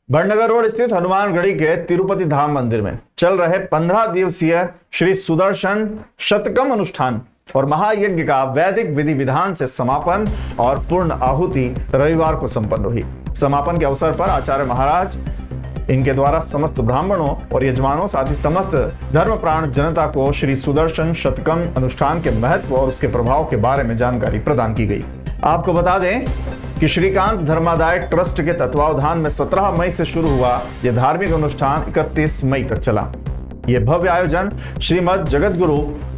Badnagar road स्थित हनुमानगढ़ी के तिरुपति धाम मंदिर में चल रहे 15 दिवसीय श्री सुदर्शन शतकम अनुष्ठान और महायज्ञ का वैदिक विधि विधान से समापन और पूर्ण आहुति रविवार को संपन्न हुई। समापन के अवसर पर आचार्य महाराज इनके द्वारा समस्त ब्राह्मणों और यजमानों साथ ही समस्त धर्मप्राण जनता को श्री सुदर्शन शतकम अनुष्ठान के महत्व और उसके प्रभाव के बारे में जानकारी प्रदान की गई। आपको बता दें कि श्रीकांत धर्मादाय ट्रस्ट के तत्वावधान में 17 मई से शुरू हुआ यह धार्मिक अनुष्ठान 31 मई तक चला। यह भव्य आयोजन श्रीमद जगतगुरु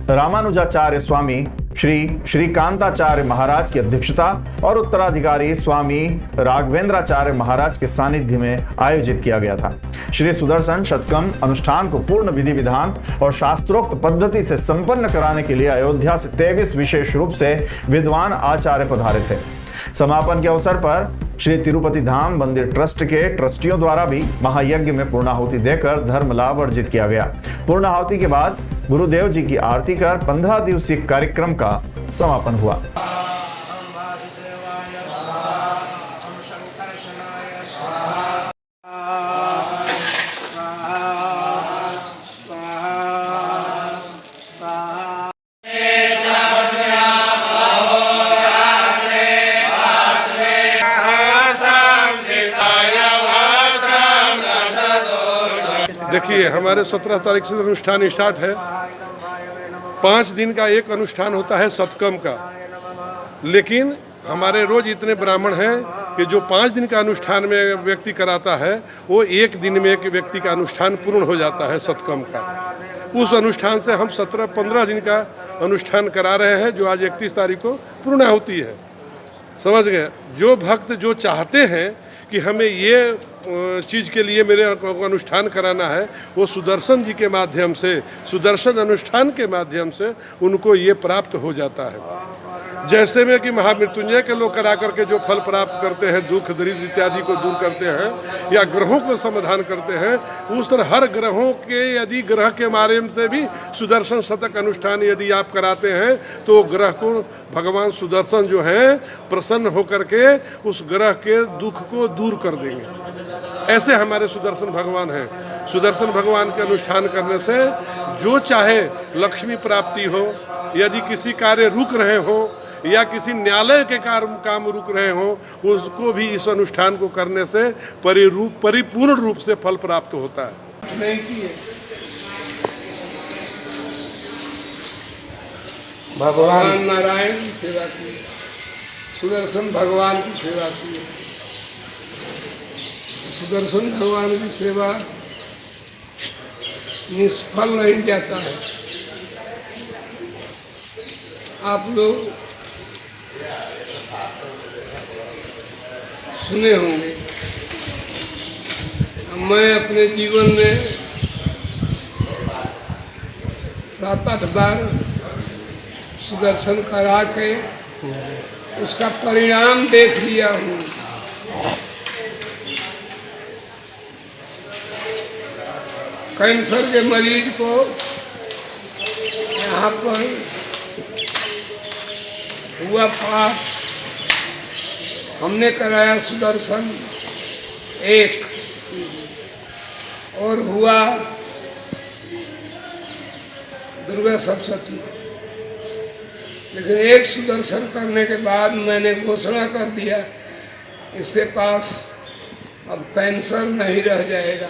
रामानुजाचार्य स्वामी श्री श्रीकांताचार्य महाराज की अध्यक्षता और उत्तराधिकारी स्वामी राघवेंद्राचार्य महाराज के सानिध्य में आयोजित किया गया था। श्री सुदर्शन शतकम अनुष्ठान को पूर्ण विधि विधान और शास्त्रोक्त पद्धति से संपन्न कराने के लिए अयोध्या से 23 विशेष रूप से विद्वान आचार्य पधारे थे। समापन के अवसर पर श्री तिरुपति धाम मंदिर ट्रस्ट के ट्रस्टियों द्वारा भी महायज्ञ में पूर्णाहुति देकर धर्म लाभ अर्जित किया गया। पूर्णाहुति के बाद गुरुदेव जी की आरती कर 15 दिवसीय कार्यक्रम का समापन हुआ। देखिए, हमारे 17 तारीख से अनुष्ठान स्टार्ट है। 5 दिन का एक अनुष्ठान होता है शतकम का, लेकिन हमारे रोज इतने ब्राह्मण हैं कि जो 5 दिन का अनुष्ठान में व्यक्ति कराता है वो एक दिन में एक व्यक्ति का अनुष्ठान पूर्ण हो जाता है शतकम का। उस अनुष्ठान से हम 17-15 दिन का अनुष्ठान करा रहे हैं, जो आज 31 तारीख को पूर्ण होती है। समझ गए? जो भक्त जो चाहते हैं कि हमें ये चीज़ के लिए मेरे अनुष्ठान कराना है, वो सुदर्शन जी के माध्यम से, सुदर्शन अनुष्ठान के माध्यम से उनको ये प्राप्त हो जाता है। जैसे में कि महामृत्युंजय के लोग करा करके जो फल प्राप्त करते हैं, दुख दरिद्र इत्यादि को दूर करते हैं या ग्रहों को समाधान करते हैं, उस तरह हर ग्रहों के यदि ग्रह के माध्यम से भी सुदर्शन शतक अनुष्ठान यदि आप कराते हैं तो ग्रह को भगवान सुदर्शन जो है प्रसन्न होकर के उस ग्रह के दुख को दूर कर देंगे। ऐसे हमारे सुदर्शन भगवान हैं। सुदर्शन भगवान के अनुष्ठान करने से जो चाहे लक्ष्मी प्राप्ति हो, यदि किसी कार्य रुक रहे हो या किसी न्यायालय के काम रुक रहे हो, उसको भी इस अनुष्ठान को करने से परिपूर्ण रूप से फल प्राप्त होता है। भगवान नारायण की सेवा की, सुदर्शन भगवान की सेवा की। सुदर्शन भगवान की सेवा निष्फल नहीं जाता है। आप लोग सुने होंगे, मैं अपने जीवन में 7-8 बार सुदर्शन करा के उसका परिणाम देख लिया हूँ। कैंसर के मरीज को यहाँ पर हुआ पास, हमने कराया सुदर्शन 1 और हुआ दुर्गा सप्तशती। लेकिन एक सुदर्शन करने के बाद मैंने घोषणा कर दिया, इसके पास अब कैंसर नहीं रह जाएगा।